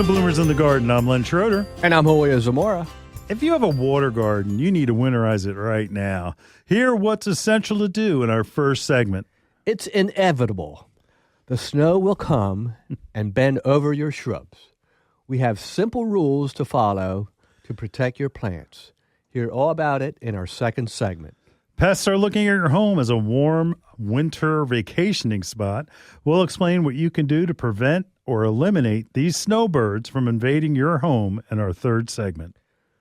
to Bloomers in the Garden. I'm Len Schroeder. And I'm Julio Zamora. If you have a water garden, you need to winterize it right now. Hear what's essential to do in our first segment. It's inevitable. The snow will come and bend over your shrubs. We have simple rules to follow to protect your plants. Hear all about it in our second segment. Pests are looking at your home as a warm winter vacationing spot. We'll explain what you can do to prevent or eliminate these snowbirds from invading your home in our third segment.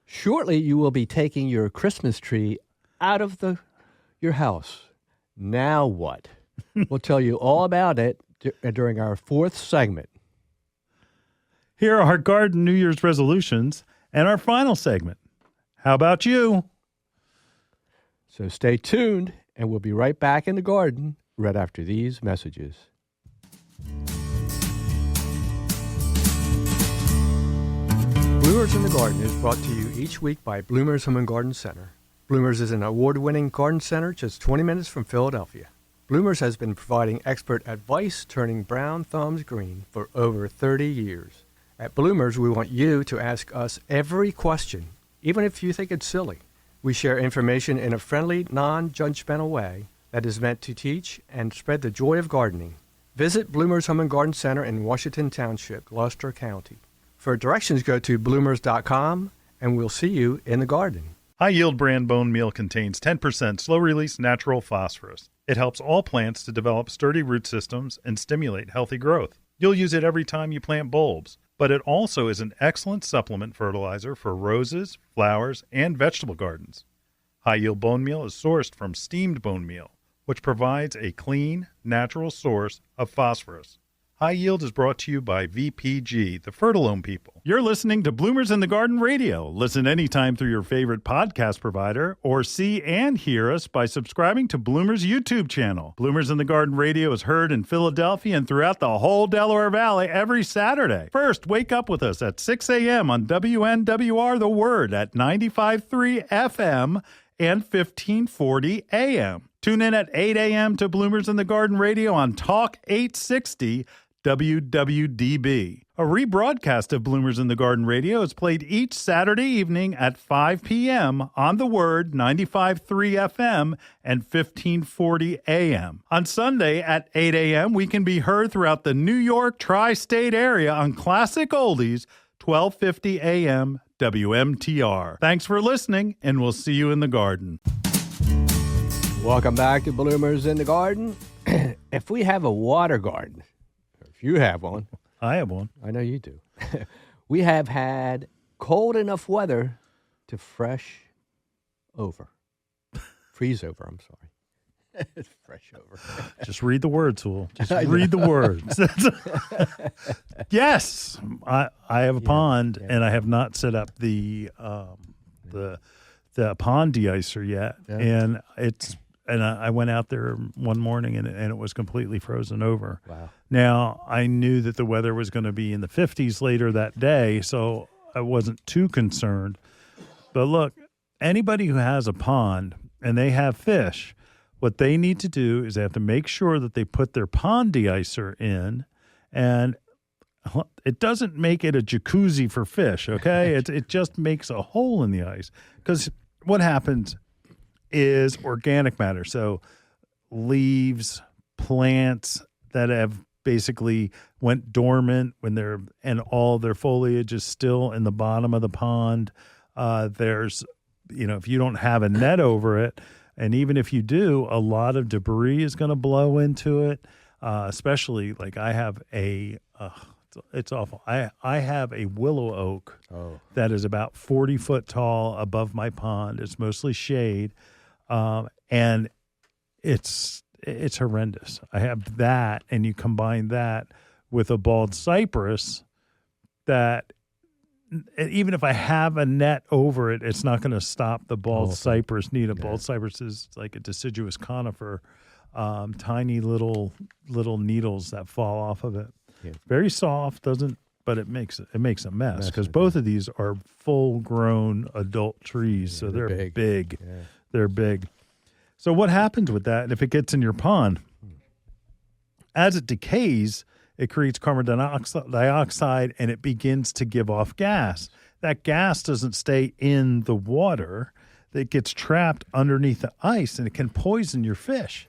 Shortly, you will be taking your Christmas tree out of your house. Now what? We'll tell you all about it during our fourth segment. Here are our garden New Year's resolutions and our final segment. How about you? So stay tuned, and we'll be right back in the garden right after these messages. Bloomers in the Garden is brought to you each week by Bloomers Home and Garden Center. Bloomers is an award-winning garden center just 20 minutes from Philadelphia. Bloomers has been providing expert advice turning brown thumbs green for over 30 years. At Bloomers, we want you to ask us every question, even if you think it's silly. We share information in a friendly, non-judgmental way that is meant to teach and spread the joy of gardening. Visit Bloomers Home and Garden Center in Washington Township, Gloucester County. For directions, go to bloomers.com, and we'll see you in the garden. High-yield brand bone meal contains 10% slow-release natural phosphorus. It helps all plants to develop sturdy root systems and stimulate healthy growth. You'll use it every time you plant bulbs, but it also is an excellent supplement fertilizer for roses, flowers, and vegetable gardens. High-yield bone meal is sourced from steamed bone meal, which provides a clean, natural source of phosphorus. High Yield is brought to you by VPG, the Fertilome people. You're listening to Bloomers in the Garden Radio. Listen anytime through your favorite podcast provider or see and hear us by subscribing to Bloomers YouTube channel. Bloomers in the Garden Radio is heard in Philadelphia and throughout the whole Delaware Valley every Saturday. First, wake up with us at 6 a.m. on WNWR The Word at 95.3 FM and 1540 AM. Tune in at 8 a.m. to Bloomers in the Garden Radio on Talk 860 WWDB. A rebroadcast of Bloomers in the Garden Radio is played each Saturday evening at 5 p.m. on The Word, 95.3 FM and 1540 AM. On Sunday at 8 a.m., we can be heard throughout the New York tri-state area on Classic Oldies, 1250 AM WMTR. Thanks for listening, and we'll see you in the garden. Welcome back to Bloomers in the Garden. If we have a water garden, if you have one. I have one. I know you do. We have had cold enough weather to freeze over, I'm sorry. Fresh over. Just read the words, Hool. Just read the words. Yes, I have a pond, and I have not set up the pond de-icer yet, and I went out there one morning, and it was completely frozen over. Wow. Now, I knew that the weather was going to be in the 50s later that day, so I wasn't too concerned. But look, anybody who has a pond and they have fish, what they need to do is they have to make sure that they put their pond de-icer in, and it doesn't make it a jacuzzi for fish, okay? It just makes a hole in the ice, because what happens is organic matter. So leaves, plants that have basically went dormant and all their foliage is still in the bottom of the pond. There's, if you don't have a net over it, and even if you do, a lot of debris is going to blow into it. Especially like I have it's awful. I have a willow oak that is about 40 foot tall above my pond. It's mostly shade. And it's horrendous. I have that, and you combine that with a bald cypress that even if I have a net over it, it's not going to stop the bald cypress need. A bald cypress is like a deciduous conifer, tiny little needles that fall off of it. Yeah. Very soft, but it makes a mess because both of these are full-grown adult trees, so they're big. Yeah. They're big. So what happens with that if it gets in your pond? As it decays, it creates carbon dioxide, and it begins to give off gas. That gas doesn't stay in the water. It gets trapped underneath the ice, and it can poison your fish.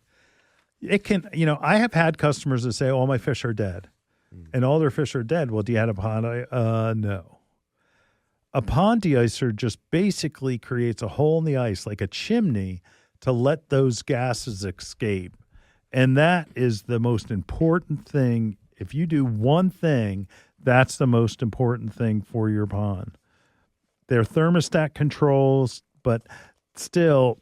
It can, I have had customers that say, all my fish are dead. And all their fish are dead. Well, do you have a pond? No. A pond deicer just basically creates a hole in the ice like a chimney to let those gases escape. And that is the most important thing. If you do one thing, that's the most important thing for your pond. They're thermostat controls, but still,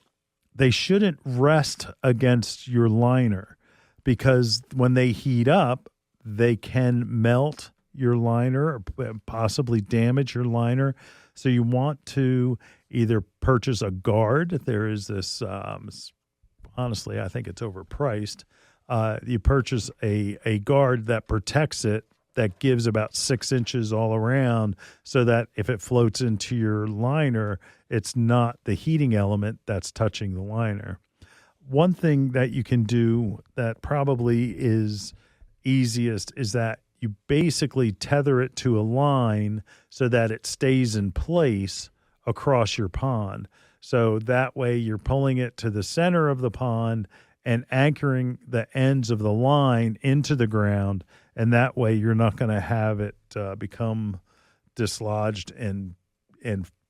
they shouldn't rest against your liner, because when they heat up, they can melt your liner or possibly damage your liner. So you want to either purchase a guard. There is this, honestly, I think it's overpriced. You purchase a guard that protects it, that gives about 6 inches all around, so that if it floats into your liner, it's not the heating element that's touching the liner. One thing that you can do that probably is easiest is that you basically tether it to a line so that it stays in place across your pond. So that way you're pulling it to the center of the pond and anchoring the ends of the line into the ground, and that way you're not going to have it become dislodged and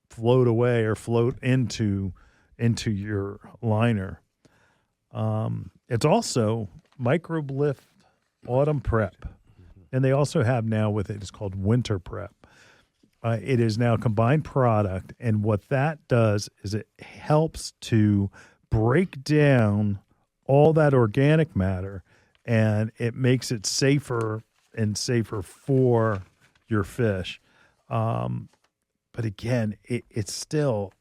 float away or float into your liner. It's also microbe lift autumn prep, and they also have now with it, it's called winter prep. It is now a combined product, and what that does is it helps to break down all that organic matter, and it makes it safer and safer for your fish. But again, it's still,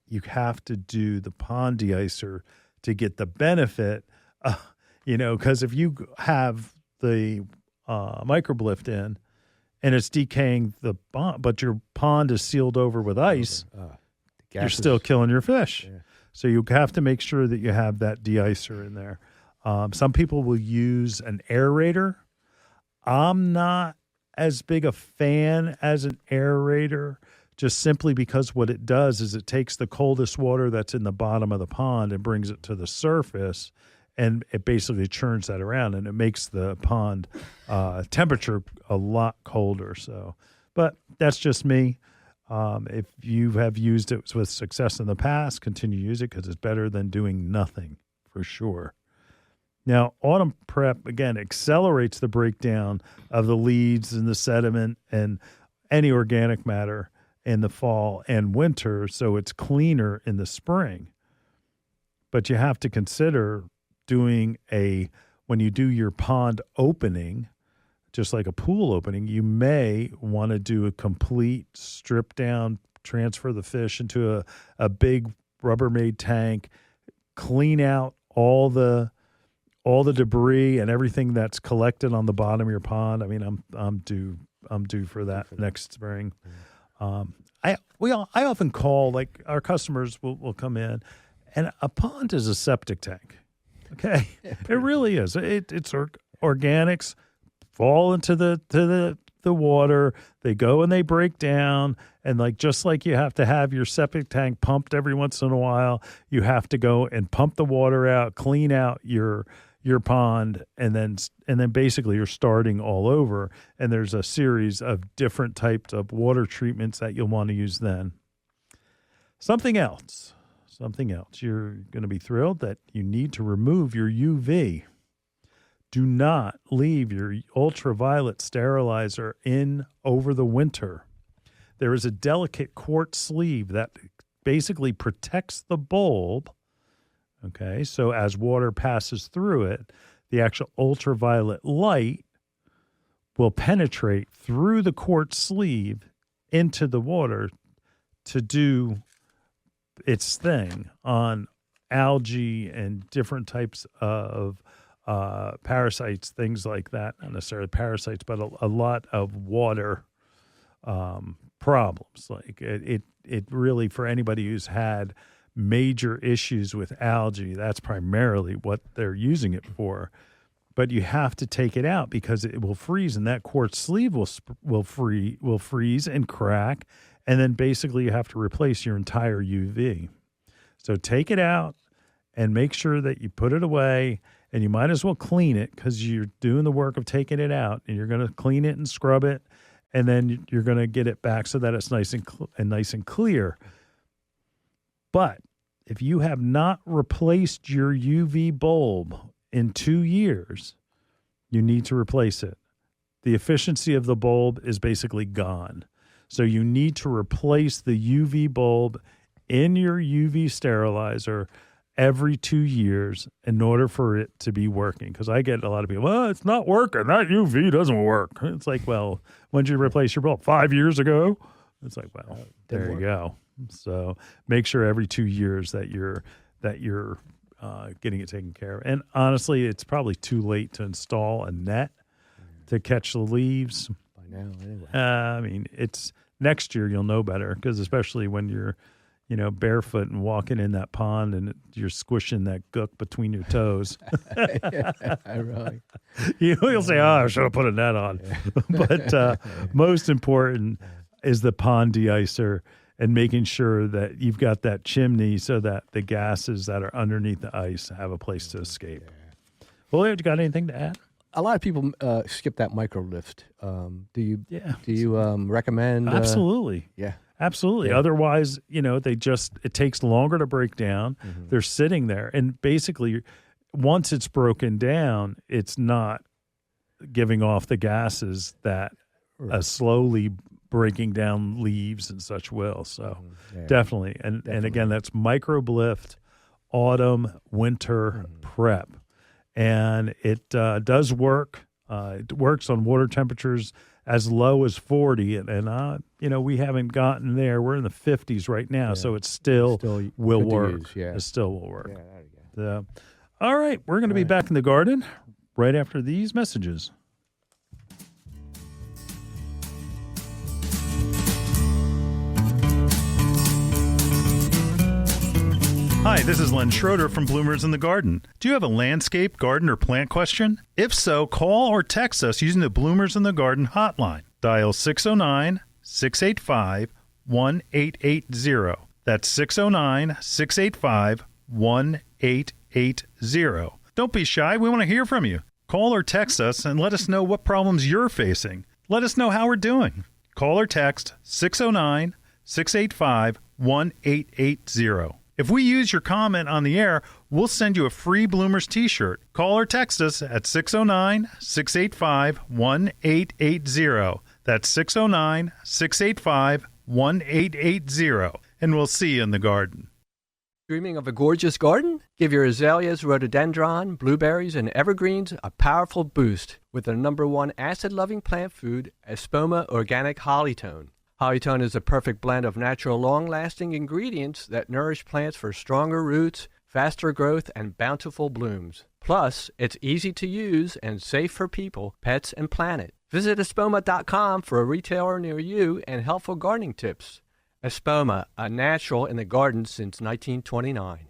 you have to do the pond deicer to get the benefit, because if you have the microbe lift in and it's decaying the pond, but your pond is sealed over with ice, you're still killing your fish. Yeah. So you have to make sure that you have that deicer in there. Some people will use an aerator. I'm not as big a fan as an aerator, just simply because what it does is it takes the coldest water that's in the bottom of the pond and brings it to the surface, and it basically churns that around, and it makes the pond temperature a lot colder. So, but that's just me. If you have used it with success in the past, continue to use it, because it's better than doing nothing, for sure. Now, autumn prep, again, accelerates the breakdown of the leads and the sediment and any organic matter in the fall and winter, so it's cleaner in the spring. But you have to consider doing when you do your pond opening, just like a pool opening, you may want to do a complete strip down, transfer the fish into a big Rubbermaid tank, clean out all the debris and everything that's collected on the bottom of your pond. I mean, I'm due for that next spring. I often call, like, our customers will come in, and a pond is a septic tank. Okay, it really is. It's organics fall into the water. They go and they break down, and just like you have to have your septic tank pumped every once in a while, you have to go and pump the water out, clean out your pond, and then basically you're starting all over. And there's a series of different types of water treatments that you'll want to use then. Something else. You're going to be thrilled that you need to remove your UV. Do not leave your ultraviolet sterilizer in over the winter. There is a delicate quartz sleeve that basically protects the bulb. Okay, so as water passes through it, the actual ultraviolet light will penetrate through the quartz sleeve into the water to do its thing on algae and different types of parasites, things like that. Not necessarily parasites, but a lot of water problems. Like it really, for anybody who's had major issues with algae, that's primarily what they're using it for. but you have to take it out because it will freeze, and that quartz sleeve will freeze and crack, and then basically you have to replace your entire UV. So take it out and make sure that you put it away, and you might as well clean it because you're doing the work of taking it out, and you're going to clean it and scrub it, and then you're going to get it back so that it's nice and clear. But if you have not replaced your UV bulb in 2 years, you need to replace it. The efficiency of the bulb is basically gone. So you need to replace the UV bulb in your UV sterilizer every 2 years in order for it to be working. Because I get a lot of people, well, it's not working. That UV doesn't work. It's like, well, when did you replace your bulb? 5 years ago? It's like, well, there you go. So make sure every 2 years that you're getting it taken care of. And honestly, it's probably too late to install a net to catch the leaves. By now, anyway. I mean, it's next year you'll know better, because especially when you're, barefoot and walking in that pond and you're squishing that gook between your toes. Really. You'll say, I should have put a net on. But most important is the pond de-icer and making sure that you've got that chimney so that the gases that are underneath the ice have a place to escape. Julio, you got anything to add? A lot of people skip that micro lift. Do you recommend? Absolutely. Yeah. Absolutely. Yeah. Otherwise, it takes longer to break down. Mm-hmm. They're sitting there. And basically, once it's broken down, it's not giving off the gases that slowly breaking down leaves and such will. So definitely. And again, that's microblift, autumn, winter prep. And it does work. It works on water temperatures as low as 40. And we haven't gotten there. We're in the 50s right now. So it still will work. It still will work. Yeah, there you go. All right. We're going to be back in the garden right after these messages. Hi, this is Len Schroeder from Bloomers in the Garden. Do you have a landscape, garden, or plant question? If so, call or text us using the Bloomers in the Garden hotline. Dial 609-685-1880. That's 609-685-1880. Don't be shy. We want to hear from you. Call or text us and let us know what problems you're facing. Let us know how we're doing. Call or text 609-685-1880. If we use your comment on the air, we'll send you a free Bloomers t-shirt. Call or text us at 609-685-1880. That's 609-685-1880. And we'll see you in the garden. Dreaming of a gorgeous garden? Give your azaleas, rhododendron, blueberries, and evergreens a powerful boost with the #1 acid-loving plant food, Espoma Organic Hollytone. Hollytone is a perfect blend of natural, long-lasting ingredients that nourish plants for stronger roots, faster growth, and bountiful blooms. Plus, it's easy to use and safe for people, pets, and planet. Visit Espoma.com for a retailer near you and helpful gardening tips. Espoma, a natural in the garden since 1929.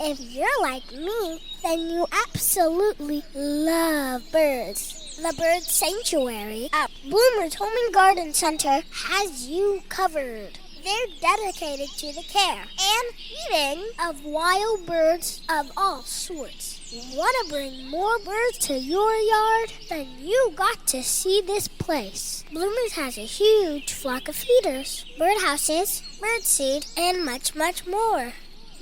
If you're like me, then you absolutely love birds. The Bird Sanctuary at Bloomer's Home and Garden Center has you covered. They're dedicated to the care and feeding of wild birds of all sorts. Want to bring more birds to your yard? Then you got to see this place. Bloomers has a huge flock of feeders, birdhouses, birdseed, and much, much more.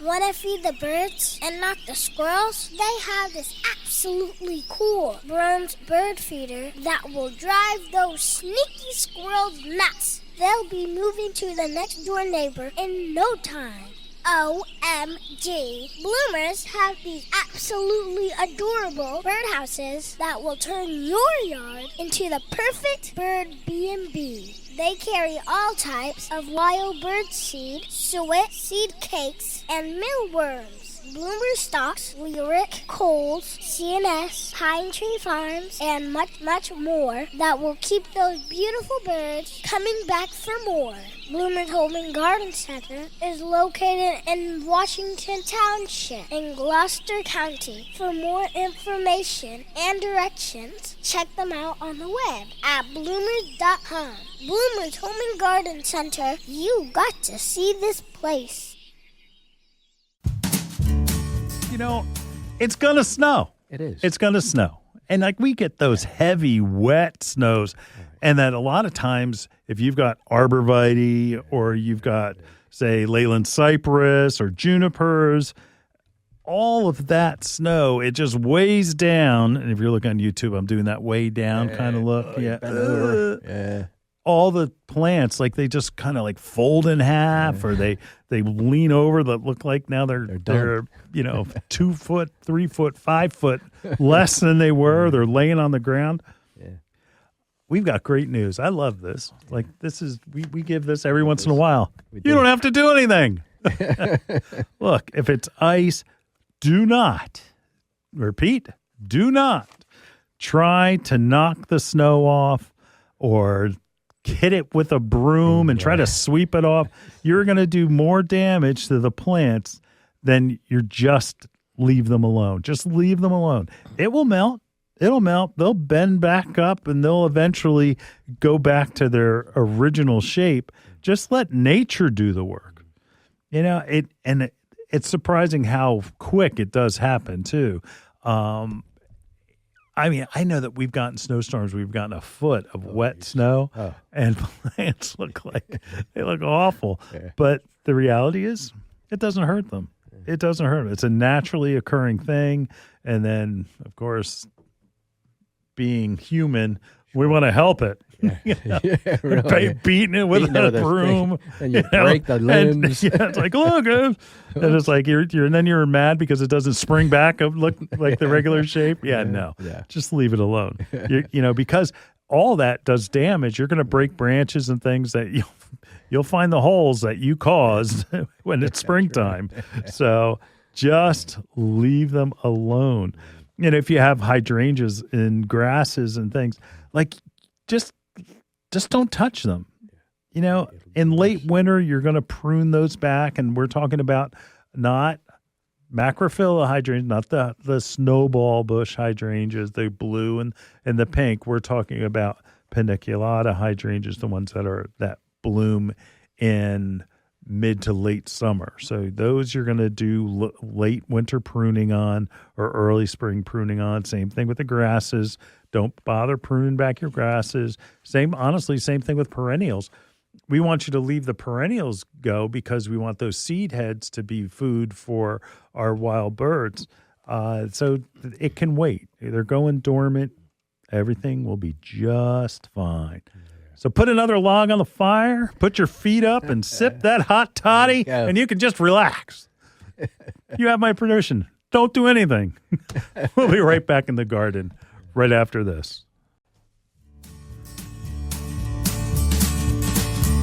Want to feed the birds and not the squirrels? They have this absolutely cool bronze bird feeder that will drive those sneaky squirrels nuts. They'll be moving to the next door neighbor in no time. OMG. Bloomers have these absolutely adorable birdhouses that will turn your yard into the perfect bird B&B. They carry all types of wild bird seed, suet, seed cakes, and mealworms. Bloomer stocks Lyric, Kohl's, CNS, Pine Tree Farms, and much, much more that will keep those beautiful birds coming back for more. Bloomer's Home and Garden Center is located in Washington Township in Gloucester County. For more information and directions, check them out on the web at bloomers.com. Bloomer's Home and Garden Center, you got to see this place. You know, it's going to snow. It is. It's going to snow. And like we get those heavy, wet snows. And that a lot of times, if you've got arborvitae or you've got, say, Leyland cypress or junipers, all of that snow, it just weighs down. And if you're looking on YouTube, I'm doing that way down kind of look. Yeah. All the plants, like they just kind of like fold in half or they lean over that look like now they're 2 foot, 3 foot, 5 foot less than they were. They're laying on the ground. Yeah. We've got great news. I love this. Like this is, we give this every once in a while. You don't have to do anything. Look, if it's ice, do not try to knock the snow off or hit it with a broom and try to sweep it off. You're going to do more damage to the plants than you're just leave them alone. Just leave them alone. It will melt. It'll melt. They'll bend back up and they'll eventually go back to their original shape. Just let nature do the work. You know, it's surprising how quick it does happen too. I mean, I know that we've gotten snowstorms. We've gotten a foot of wet snow, and plants look awful. Yeah. But the reality is, it doesn't hurt them. It doesn't hurt them. It's a naturally occurring thing. And then, of course, being human, we want to help it. Really. Beating it with a broom, and you break the limbs. It's like, look, and it's like and then you're mad because it doesn't spring back up look like the regular shape. Just leave it alone. Because all that does damage. You're going to break branches and things that you'll find the holes that you caused when it's springtime. So just leave them alone. And if you have hydrangeas and grasses and things, like just don't touch them. You know, in late winter, you're going to prune those back. And we're talking about not macrophylla hydrangeas, not the snowball bush hydrangeas, the blue and the pink. We're talking about paniculata hydrangeas, the ones that bloom in mid to late summer. So those you're going to do late winter pruning on or early spring pruning on. Same thing with the grasses. Don't bother pruning back your grasses. Same thing with perennials. We want you to leave the perennials go because we want those seed heads to be food for our wild birds. So it can wait. They're going dormant. Everything will be just fine. So put another log on the fire, put your feet up, and sip that hot toddy, and you can just relax. You have my permission. Don't do anything. We'll be right back in the garden right after this.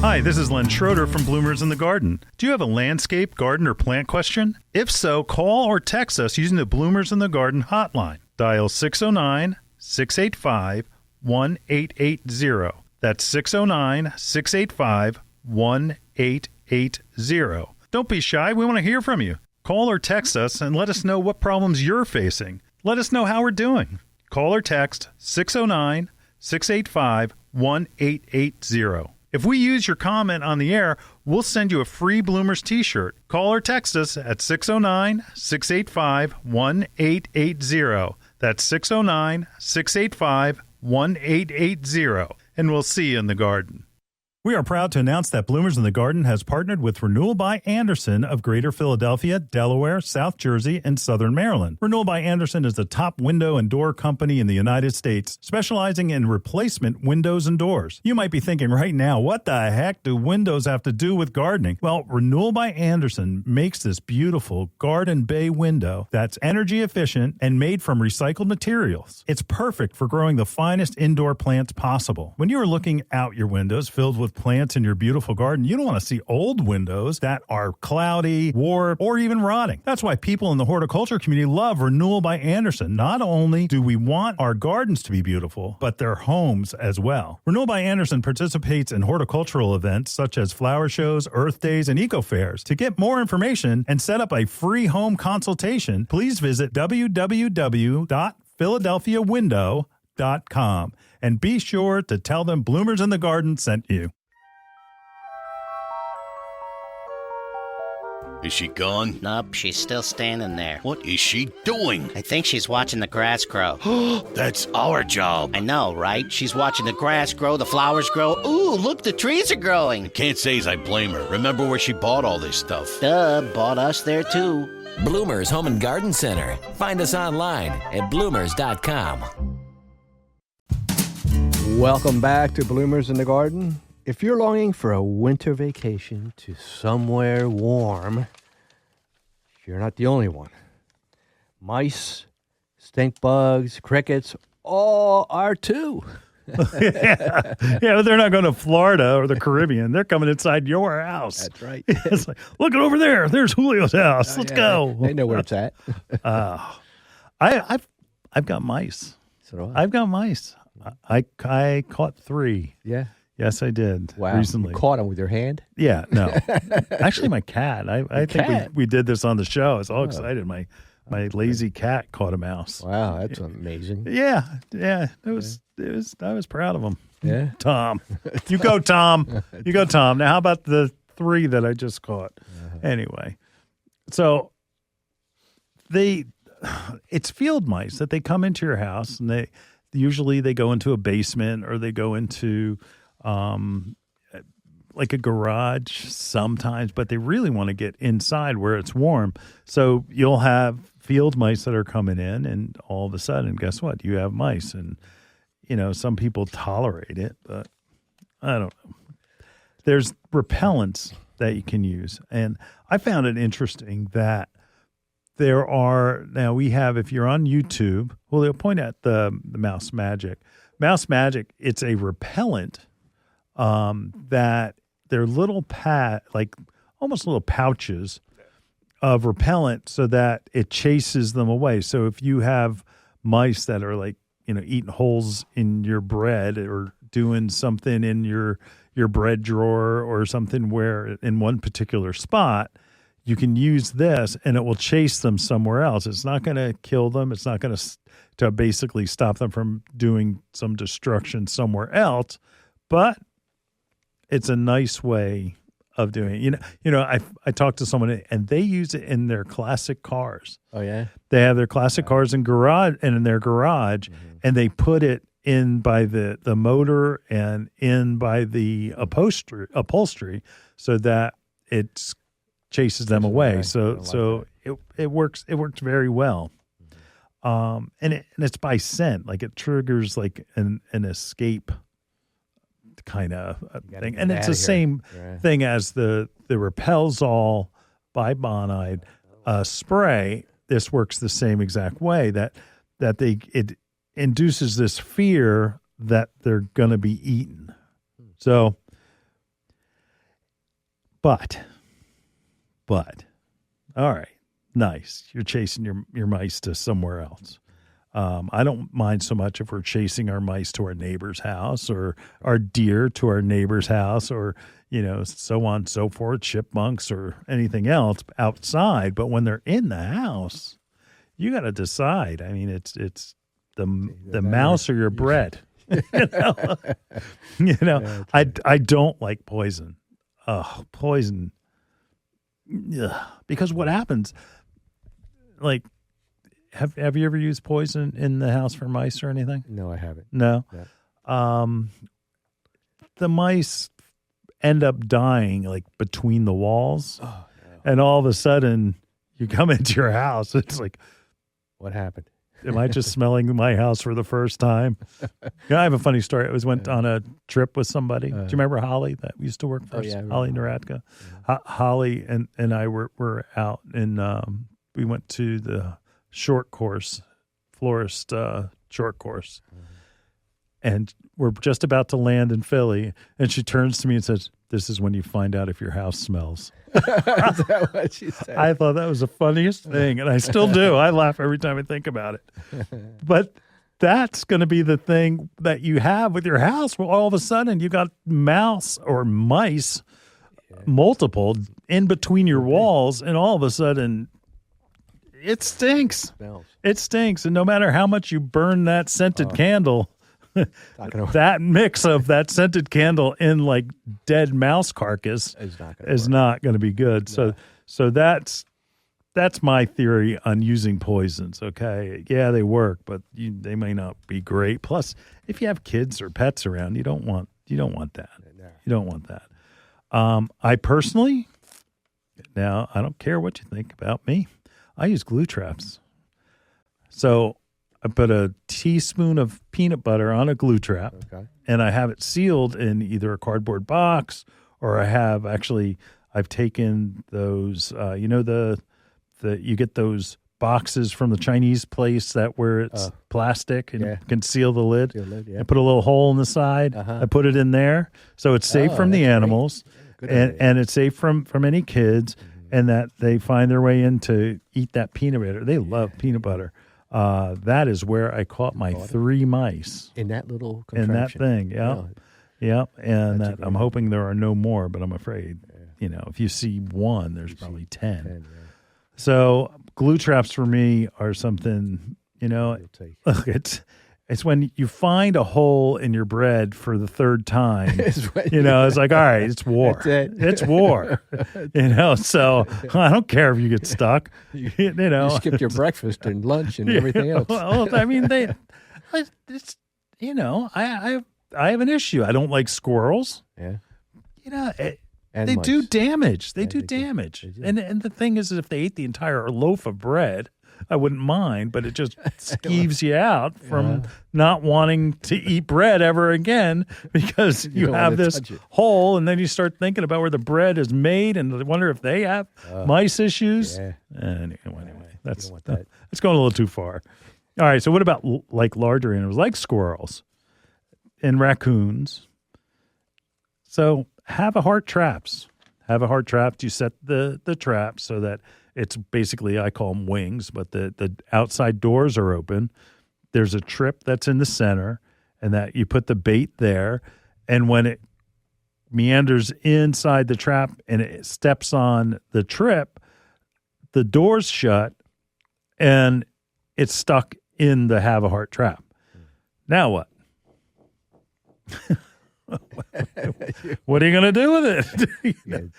Hi, this is Len Schroeder from Bloomers in the Garden. Do you have a landscape, garden, or plant question? If so, call or text us using the Bloomers in the Garden hotline. Dial 609-685-1880. That's 609-685-1880. Don't be shy. We want to hear from you. Call or text us and let us know what problems you're facing. Let us know how we're doing. Call or text 609-685-1880. If we use your comment on the air, we'll send you a free Bloomers t-shirt. Call or text us at 609-685-1880. That's 609-685-1880. And we'll see you in the garden. We are proud to announce that Bloomers in the Garden has partnered with Renewal by Andersen of Greater Philadelphia, Delaware, South Jersey, and Southern Maryland. Renewal by Andersen is the top window and door company in the United States, specializing in replacement windows and doors. You might be thinking right now, what the heck do windows have to do with gardening? Well, Renewal by Andersen makes this beautiful garden bay window that's energy efficient and made from recycled materials. It's perfect for growing the finest indoor plants possible. When you are looking out your windows filled with with plants in your beautiful garden, you don't want to see old windows that are cloudy, warped, or even rotting. That's why people in the horticulture community love Renewal by Andersen. Not only do we want our gardens to be beautiful, but their homes as well. Renewal by Andersen participates in horticultural events such as flower shows, earth days, and eco fairs. To get more information and set up a free home consultation, please visit www.philadelphiawindow.com and be sure to tell them Bloomers in the Garden sent you. Is she gone? Nope, she's still standing there. What is she doing? I think she's watching the grass grow. That's our job. I know, right? She's watching the grass grow, the flowers grow. Ooh, look, the trees are growing. Can't say as I blame her. Remember where she bought all this stuff? Duh, bought us there too. Bloomers Home and Garden Center. Find us online at bloomers.com. Welcome back to Bloomers in the Garden. If you're longing for a winter vacation to somewhere warm, you're not the only one. Mice, stink bugs, crickets, all are too. Yeah, but they're not going to Florida or the Caribbean. They're coming inside your house. That's right. It's like, look it over there. There's Julio's house. Let's go. They know where it's at. I've got mice. So do I. I've got mice. I caught 3. Yeah. Yes, I did. Wow. Recently. You caught them with your hand? Yeah, no. Actually, my cat. I think we did this on the show. I was all excited. My lazy cat caught a mouse. Wow, that's amazing. Yeah. It was. I was proud of him. Yeah. Tom. You go, Tom. You go, Tom. Now, how about the 3 that I just caught? Anyway, so it's field mice that they come into your house, and they usually go into a basement or they go into like a garage sometimes, but they really want to get inside where it's warm. So you'll have field mice that are coming in, and all of a sudden, guess what? You have mice, and some people tolerate it, but I don't know. There's repellents that you can use, and I found it interesting that there are now we have, if you're on YouTube, well, they'll point at the Mouse Magic. Mouse Magic, it's a repellent that they're little like almost little pouches of repellent so that it chases them away. So if you have mice that are like, eating holes in your bread or doing something in your bread drawer or something where in one particular spot, you can use this and it will chase them somewhere else. It's not going to kill them. It's not going to basically stop them from doing some destruction somewhere else, but it's a nice way of doing it. I talked to someone and they use it in their classic cars. Oh yeah. They have their classic cars in their garage, and they put it in by the motor and in by the upholstery so that it chases them away. So it works very well. And it's by scent, like it triggers like an escape kind of thing, and it's the same thing as the Repels All by Bonide spray. This works the same exact way that it induces this fear that they're going to be eaten. So, but all right, nice. You're chasing your mice to somewhere else. I don't mind so much if we're chasing our mice to our neighbor's house or our deer to our neighbor's house or, so on and so forth, chipmunks or anything else outside. But when they're in the house, you got to decide. I mean, it's the mouse or your bread. I don't like poison. Poison. Ugh. Because what happens, like, Have you ever used poison in the house for mice or anything? No, I haven't. No. The mice end up dying like between the walls, and all of a sudden you come into your house. It's like, what happened? Am I just smelling my house for the first time? I have a funny story. I went on a trip with somebody. Do you remember Holly that used to work for us? Holly Naradka. Holly and I were out, and we went to the short course, florist short course. and we're just about to land in Philly, and she turns to me and says, "This is when you find out if your house smells." Is that what she said? I thought that was the funniest thing, and I still do. I laugh every time I think about it. But that's going to be the thing that you have with your house. Well, all of a sudden, you got mouse or mice, multiple, in between your walls, and all of a sudden, it stinks. Smells. It stinks, and no matter how much you burn that scented candle, that mix of that scented candle in like dead mouse carcass is not going to be good. So that's my theory on using poisons. Okay, yeah, they work, but they may not be great. Plus, if you have kids or pets around, you don't want that. You don't want that. I personally, now I don't care what you think about me, I use glue traps. So I put a teaspoon of peanut butter on a glue trap, and I have it sealed in either a cardboard box, or I've taken those, you get those boxes from the Chinese place where it's plastic and can seal the lid. I put a little hole in the side. I put it in there, so it's safe from the animals, and it's safe from any kids, and that they find their way in to eat that peanut butter. They love peanut butter. That is where I caught my 3 mice. In that little contraption. In that thing, yeah. And that I'm hoping there are no more, but I'm afraid, if you see one, there's probably 10. So glue traps for me are something, look, it's when you find a hole in your bread for the 3rd time, it's like, all right, it's war. That's it. It's war, so I don't care if you get stuck, You skipped your breakfast and lunch and everything else. Well, I mean, I have an issue. I don't like squirrels. Yeah. They mice. do damage. They do do. damage. They do. And the thing is, if they ate the entire loaf of bread, I wouldn't mind, but it just skeeves you out from not wanting to eat bread ever again, because you have this hole, and then you start thinking about where the bread is made, and I wonder if they have mice issues. Yeah. Anyway, that's going a little too far. All right, so what about like larger animals, like squirrels and raccoons? So have a heart traps. You set the trap so that it's basically, I call them wings, but the outside doors are open. There's a trip that's in the center, and that you put the bait there. And when it meanders inside the trap and it steps on the trip, the door's shut and it's stuck in the have a heart trap. Now what? What are you going to do with it?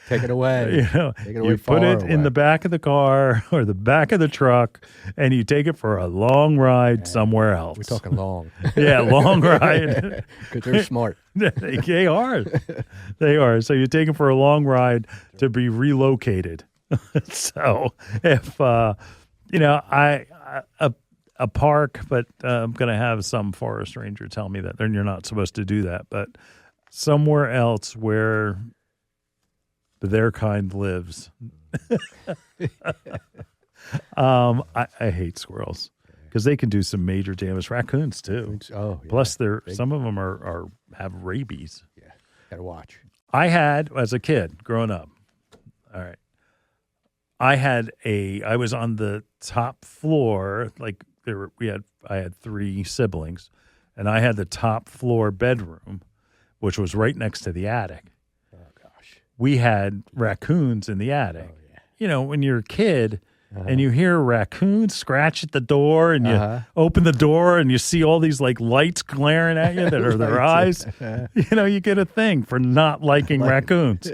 Take it away. You put it in the back of the car or the back of the truck, and you take it for a long ride somewhere else. We're talking long. Yeah, long ride. Because they're smart. They are. They are. So you take it for a long ride to be relocated. So if, a park, but I'm going to have some forest ranger tell me that then you're not supposed to do that, but somewhere else where their kind lives. I hate squirrels because they can do some major damage. Raccoons too. Oh, yeah. Plus, some of them have rabies. Yeah, gotta watch. I had, as a kid growing up, all right, I was on the top floor, like I had 3 siblings, and I had the top floor bedroom, which was right next to the attic. Oh, gosh. We had raccoons in the attic. Oh, yeah. When you're a kid and you hear raccoons scratch at the door, and you open the door and you see all these like lights glaring at you that are their eyes, you get a thing for not liking raccoons.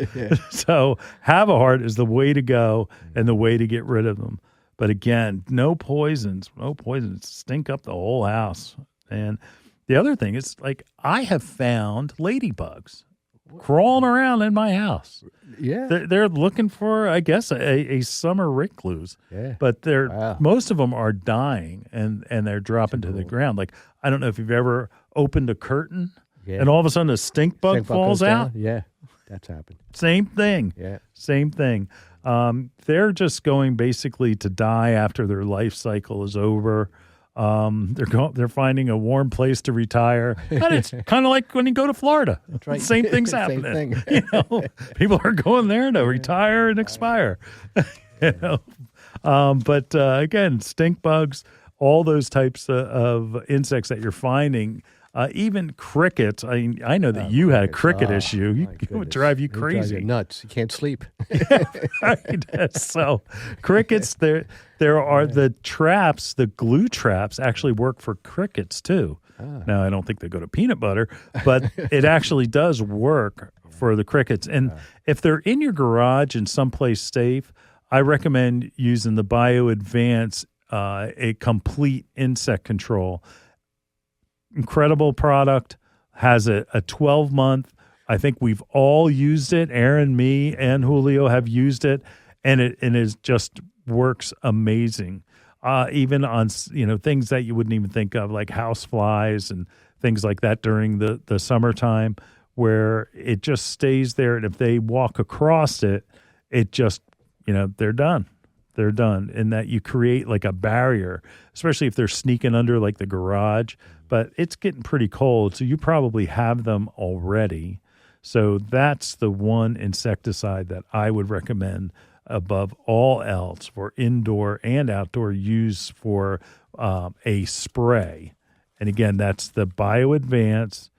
So have a heart is the way to go and the way to get rid of them. But again, no poisons, stink up the whole house. And the other thing is, like, I have found ladybugs crawling around in my house. Yeah. They're looking for, I guess, a summer recluse. Yeah. But most of them are dying, and they're dropping to the ground. Like, I don't know if you've ever opened a curtain and all of a sudden a stink bug falls out. Yeah, that's happened. Same thing. Yeah. Same thing. They're just going basically to die after their life cycle is over. They're finding a warm place to retire. And it's kind of like when you go to Florida. That's right. Same thing's Same happening. thing. People are going there to retire and expire. But again, stink bugs, all those types of insects that you're finding. Even crickets. I know that you had a cricket issue. It would drive you crazy. Drive you nuts. You can't sleep. Right. So crickets, there are the traps, the glue traps actually work for crickets too. Now, I don't think they go to peanut butter, but it actually does work for the crickets. And if they're in your garage and someplace safe, I recommend using the BioAdvance, a complete insect control. Incredible product, has a 12-month. I think we've all used it. Aaron, me, and Julio have used it, and it is just works amazing. Even on things that you wouldn't even think of, like house flies and things like that during the summertime, where it just stays there, and if they walk across it, it just they're done. They're done, in that you create like a barrier, especially if they're sneaking under like the garage. But it's getting pretty cold, so you probably have them already. So that's the one insecticide that I would recommend above all else for indoor and outdoor use for a spray. And again, that's the BioAdvance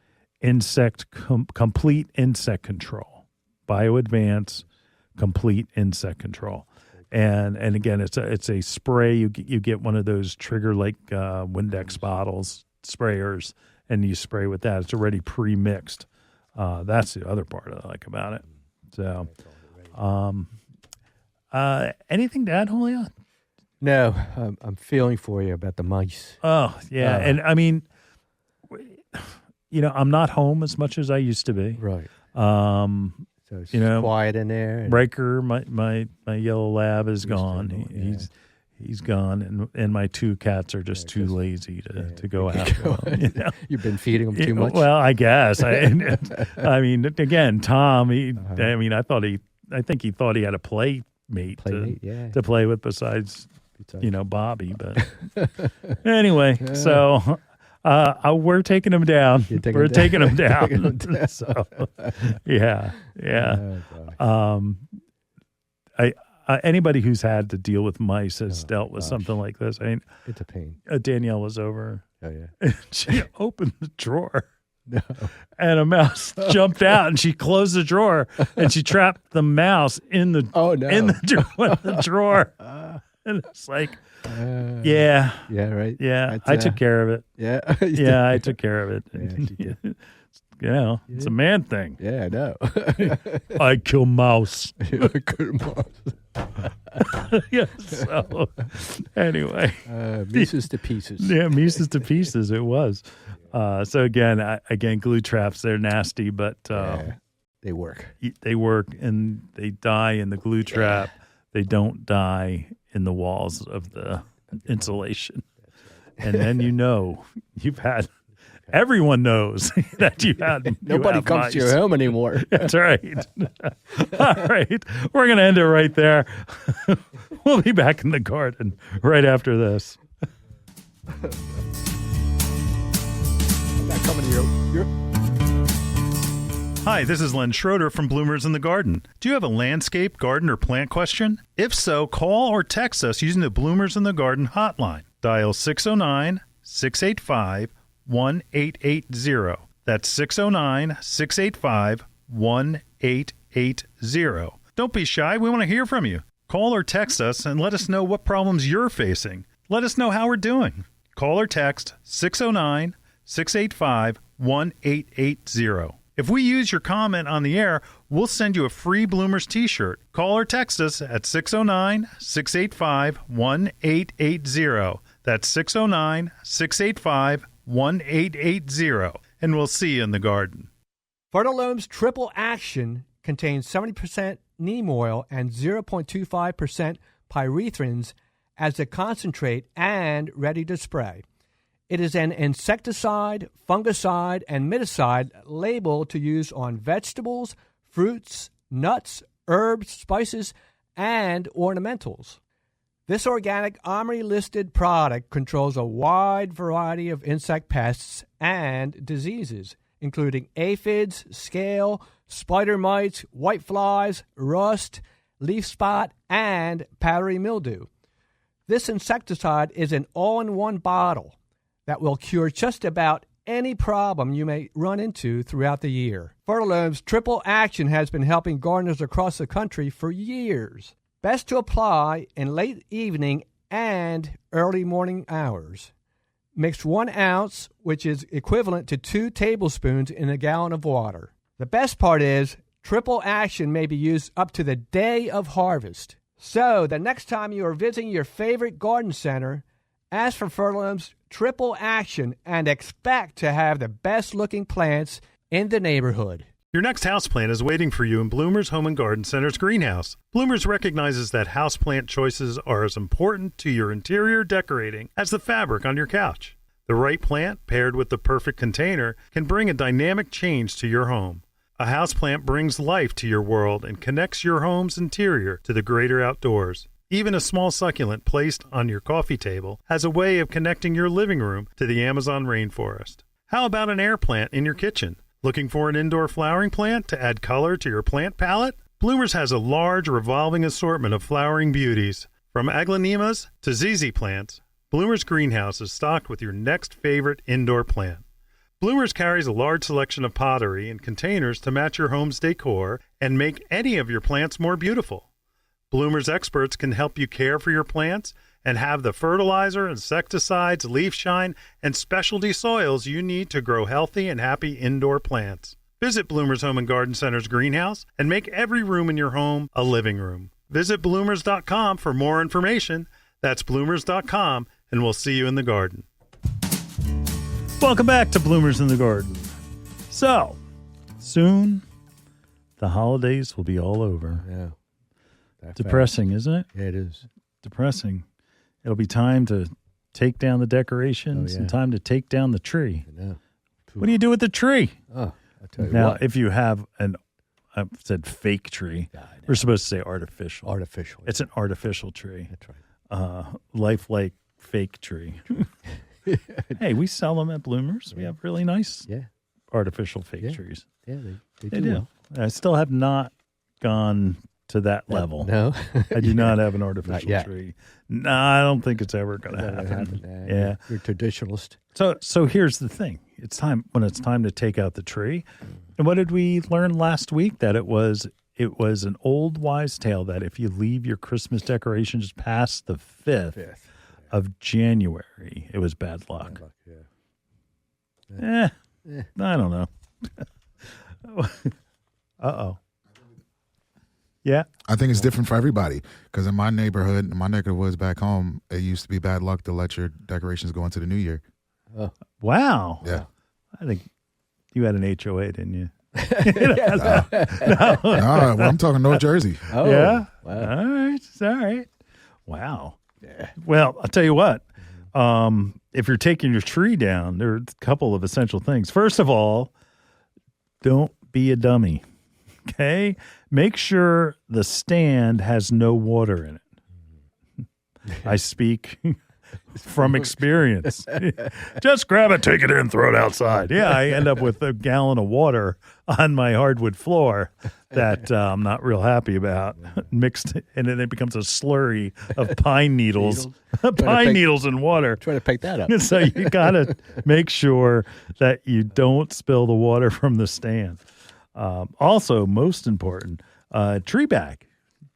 Complete Insect Control. BioAdvance Complete Insect Control. And again, it's a spray. You get one of those trigger like Windex bottles, sprayers, and you spray with that. It's already pre-mixed. That's the other part I like about it. So, anything to add, Julio? No, I'm feeling for you about the mice. Oh, yeah. And I mean, I'm not home as much as I used to be. Right. So it's quiet in there. Breaker, my yellow lab is gone. He's gone, and my two cats are just too lazy to go after them. You've been feeding them too much? Well, I guess. I mean, again, Tom, I think he thought he had a playmate to play with besides Bobby. But anyway, so we're taking him down. We're taking him down. So, yeah. Anybody who's had to deal with mice has dealt with something like this. I mean, it's a pain. Danielle was over. Oh, yeah. And she opened the drawer. No. And a mouse jumped out, and she closed the drawer, and she trapped the mouse in the the drawer. And it's like, yeah, right. Yeah, I took care of it. Yeah, I took care of it. Yeah, it's a man thing. Yeah, I know. I kill mouse. I kill mouse. Yeah. So anyway, Mises to pieces. Yeah, Mises to pieces. It was. So again, glue traps. They're nasty, but they work. They work, and they die in the glue trap. They don't die in the walls of the insulation. And then you've had. Everyone knows that you had. Nobody comes mice. to your home anymore. That's right. All right. We're going to end it right there. We'll be back in the garden right after this. I'm not coming to your. Hi, this is Len Schroeder from Bloomers in the Garden. Do you have a landscape, garden, or plant question? If so, call or text us using the Bloomers in the Garden hotline. Dial 609-685-1880. That's 609-685-1880. Don't be shy. We want to hear from you. Call or text us and let us know what problems you're facing. Let us know how we're doing. Call or text 609-685-1880. If we use your comment on the air, we'll send you a free Bloomers t-shirt. Call or text us at 609-685-1880. That's 609-685-1880. And we'll see you in the garden. Fertilome's Triple Action contains 70% neem oil and 0.25% pyrethrins as a concentrate and ready to spray. It is an insecticide, fungicide, and miticide labeled to use on vegetables, fruits, nuts, herbs, spices, and ornamentals. This organic OMRI-listed product controls a wide variety of insect pests and diseases, including aphids, scale, spider mites, whiteflies, rust, leaf spot, and powdery mildew. This insecticide is an all-in-one bottle that will cure just about any problem you may run into throughout the year. Fertilome's triple action has been helping gardeners across the country for years. Best to apply in late evening and early morning hours. Mix 1 ounce, which is equivalent to 2 tablespoons in a gallon of water. The best part is triple action may be used up to the day of harvest. So the next time you are visiting your favorite garden center, ask for Fertilome's triple action and expect to have the best looking plants in the neighborhood. Your next houseplant is waiting for you in Bloomer's Home and Garden Center's greenhouse. Bloomers recognizes that houseplant choices are as important to your interior decorating as the fabric on your couch. The right plant, paired with the perfect container, can bring a dynamic change to your home. A houseplant brings life to your world and connects your home's interior to the greater outdoors. Even a small succulent placed on your coffee table has a way of connecting your living room to the Amazon rainforest. How about an air plant in your kitchen? Looking for an indoor flowering plant to add color to your plant palette? Bloomers has a large revolving assortment of flowering beauties. From aglaonemas to ZZ plants, Bloomers Greenhouse is stocked with your next favorite indoor plant. Bloomers carries a large selection of pottery and containers to match your home's decor and make any of your plants more beautiful. Bloomers experts can help you care for your plants and have the fertilizer, insecticides, leaf shine, and specialty soils you need to grow healthy and happy indoor plants. Visit Bloomers Home and Garden Center's greenhouse and make every room in your home a living room. Visit bloomers.com for more information. That's bloomers.com, and we'll see you in the garden. Welcome back to Bloomers in the Garden. So, soon the holidays will be all over. Yeah. Depressing, isn't it? Yeah, it is. Depressing. It'll be time to take down the decorations and time to take down the tree. I know. What do you do with the tree? Oh, I'll tell you Now, what. if you have I've said fake tree. We're supposed to say artificial. Artificial. It's an artificial tree. That's right. Lifelike fake tree. Hey, we sell them at Bloomers. We have really nice artificial fake trees. Yeah, they They do. well. I still have not gone to that level. No. I do not have an artificial yet. tree. No, I don't think it's ever going to happen. Yeah. You're a traditionalist. So here's the thing. It's time to take out the tree. And what did we learn last week? That it was an old wives' tale that if you leave your Christmas decorations past the 5th of January, it was bad luck. I don't know. Uh-oh. Yeah. I think it's different for everybody because in my neighborhood, in my neck of the woods back home, it used to be bad luck to let your decorations go into the new year. Wow. Yeah. I think you had an HOA, didn't you? No, well, I'm talking North Jersey. Oh, Yeah. wow. All right. It's all right. Wow. Yeah. Well, I'll tell you what. If you're taking your tree down, there are a couple of essential things. First of all, don't be a dummy. Okay? Make sure the stand has no water in it. I speak from experience. Just grab it, take it in, throw it outside. Yeah, I end up with a gallon of water on my hardwood floor that I'm not real happy about, mixed, and then it becomes a slurry of pine needles, needles and water. Trying to pick that up. So you got to make sure that you don't spill the water from the stand. Also, most important, tree bag.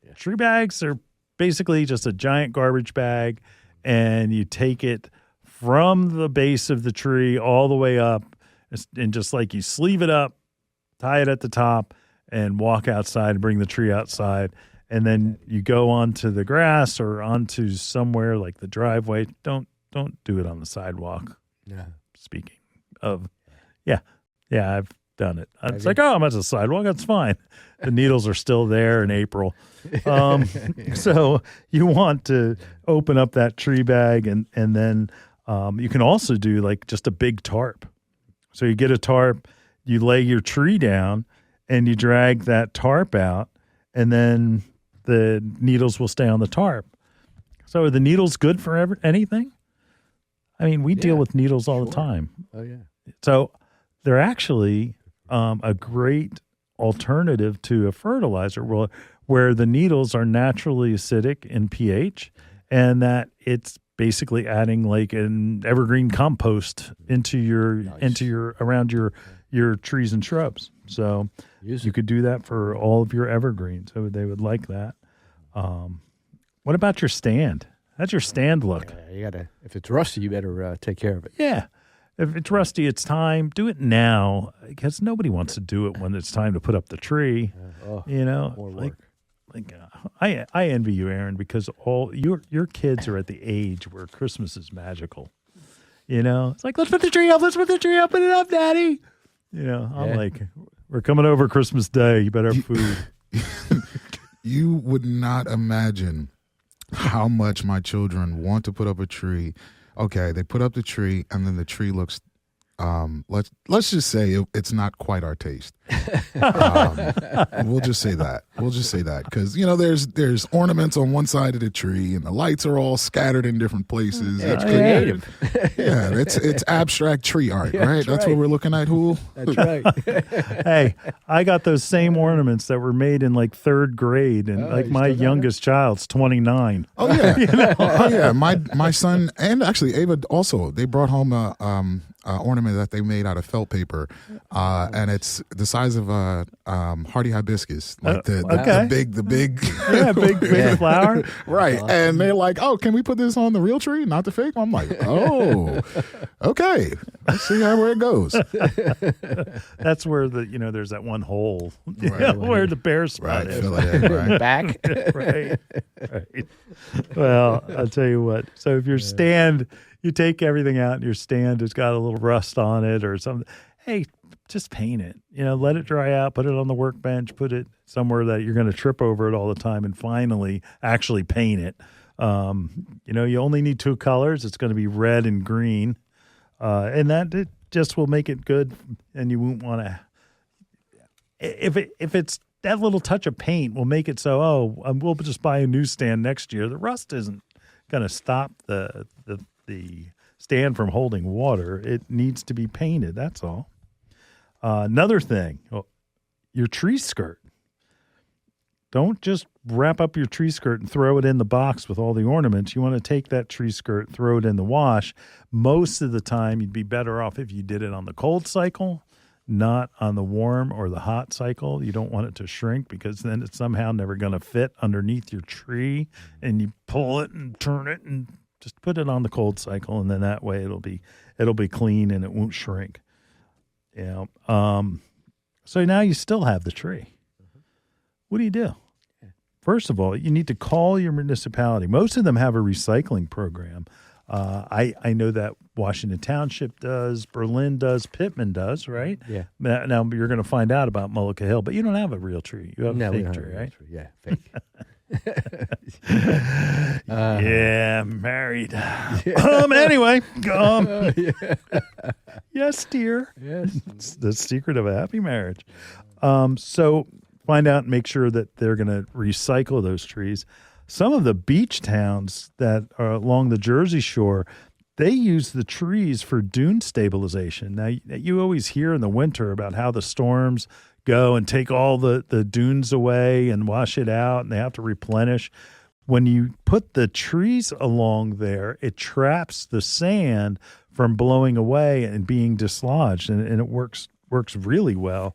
Yeah. Tree bags are basically just a giant garbage bag, and you take it from the base of the tree all the way up, and just like you sleeve it up, tie it at the top, and walk outside and bring the tree outside. And then you go onto the grass or onto somewhere like the driveway. Don't do it on the sidewalk. Yeah. Speaking of, yeah, I've done it. It's like, I'm at the sidewalk. That's fine. The needles are still there in April. So you want to open up that tree bag and then you can also do like just a big tarp. So you get a tarp, you lay your tree down and you drag that tarp out and then the needles will stay on the tarp. So are the needles good for anything? I mean, we deal Yeah, with needles all the time. Oh, yeah. So they're actually a great alternative to a fertilizer where the needles are naturally acidic in pH, and that it's basically adding like an evergreen compost into your around your trees and shrubs. So you could do that for all of your evergreens. So they would like that. What about your stand? How's your stand look? Yeah, you gotta. If it's rusty, you better take care of it. Yeah. If it's rusty, it's time. Do it now, because nobody wants to do it when it's time to put up the tree. More work. I envy you, Aaron, because all your kids are at the age where Christmas is magical. It's like, let's put the tree up. Let's put the tree up. Put it up, Daddy. I'm like, we're coming over Christmas Day. You better have food. You would not imagine how much my children want to put up a tree. Okay, they put up the tree, and then the tree looks, let's just say it's not quite our taste. We'll just say that. Because, there's ornaments on one side of the tree, and the lights are all scattered in different places. It's creative. Yeah, it's abstract tree art, right? That's what we're looking at, Hool? That's right. Hey, I got those same ornaments that were made in like third grade, and my youngest child's 29. Oh yeah, oh yeah. My son and actually Ava also. They brought home a ornament that they made out of felt paper, and it's the size of a hardy hibiscus, like the big Yeah, big flower. Right. Awesome. And they're like, "Oh, can we put this on the real tree, not the fake?" I'm like, "Oh, okay. Let's see where it goes." That's where there's that one hole where the bare spot is. Fill it in, right. Back. right. Well, I'll tell you what. So if your stand, you take everything out and your stand has got a little rust on it or something, hey, just paint it. Let it dry out, put it on the workbench, put it somewhere that you're going to trip over it all the time, and finally actually paint it. You only need 2 colors. It's going to be red and green. And that it just will make it good, and you won't want to. If it's that little touch of paint will make it so we'll just buy a new stand next year. The rust isn't going to stop the stand from holding water. It needs to be painted. That's all. Another thing, your tree skirt. Don't just wrap up your tree skirt and throw it in the box with all the ornaments. You want to take that tree skirt, throw it in the wash. Most of the time, you'd be better off if you did it on the cold cycle, not on the warm or the hot cycle. You don't want it to shrink, because then it's somehow never going to fit underneath your tree, and you pull it and turn it and just put it on the cold cycle, and then that way it'll be clean and it won't shrink. So now you still have the tree. What do you do? First of all, you need to call your municipality. Most of them have a recycling program. I know that Washington Township does, Berlin does, Pittman does, right? Yeah. Now you're going to find out about Mullica Hill, but you don't have a real tree. You have a fake tree, right? Yeah, fake. Yeah, married. Anyway, yes, dear. Yes. It's the secret of a happy marriage. So find out and make sure that they're going to recycle those trees. Some of the beach towns that are along the Jersey Shore, they use the trees for dune stabilization. Now, you always hear in the winter about how the storms go and take all the dunes away and wash it out, and they have to replenish. When you put the trees along there, it traps the sand from blowing away and being dislodged, and it works really well.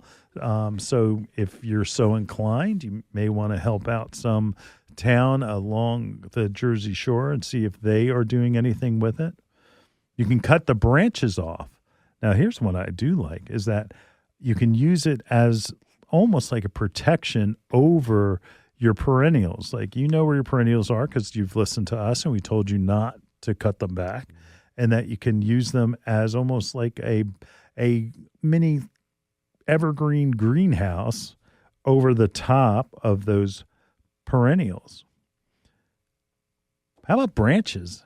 So if you're so inclined, you may want to help out some town along the Jersey Shore and see if they are doing anything with it. You can cut the branches off. Now, here's what I do like, is that you can use it as almost like a protection over your perennials. Like, where your perennials are because you've listened to us and we told you not to cut them back, and that you can use them as almost like a mini evergreen greenhouse over the top of those perennials. How about branches?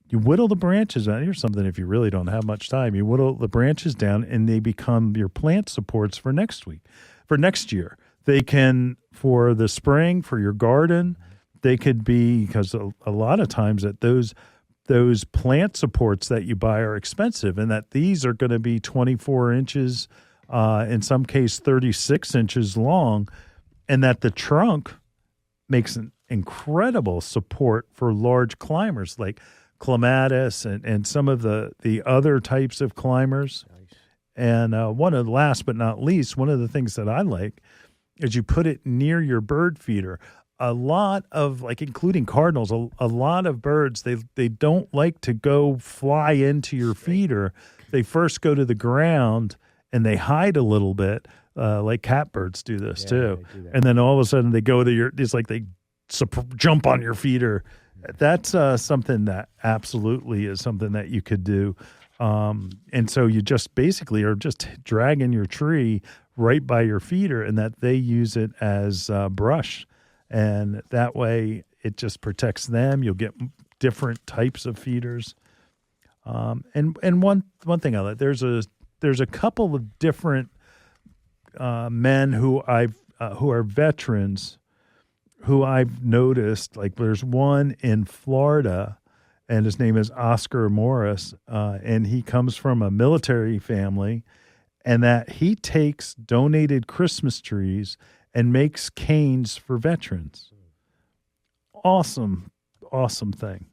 You whittle the branches down. Here's something, if you really don't have much time, you whittle the branches down and they become your plant supports for next year. They can, for the spring, for your garden, They could be, because a lot of times that those plant supports that you buy are expensive, and that these are going to be 24 inches, in some case 36 inches long, and that the trunk makes an incredible support for large climbers like clematis and some of the other types of climbers. Nice. And last but not least, one of the things that I like is you put it near your bird feeder. A lot of, like, including cardinals, a lot of birds, they don't like to go fly into your feeder. They first go to the ground and they hide a little bit, like catbirds do this too. They do that. And then all of a sudden they go to it's like they jump on your feeder. That's something that absolutely is something that you could do. And so you just basically are just dragging your tree right by your feeder, and that they use it as brush. And that way it just protects them. You'll get different types of feeders. And one thing I like, there's a couple of different men who are veterans who I've noticed. Like, there's one in Florida, and his name is Oscar Morris, and he comes from a military family, and that he takes donated Christmas trees and makes canes for veterans. Awesome thing.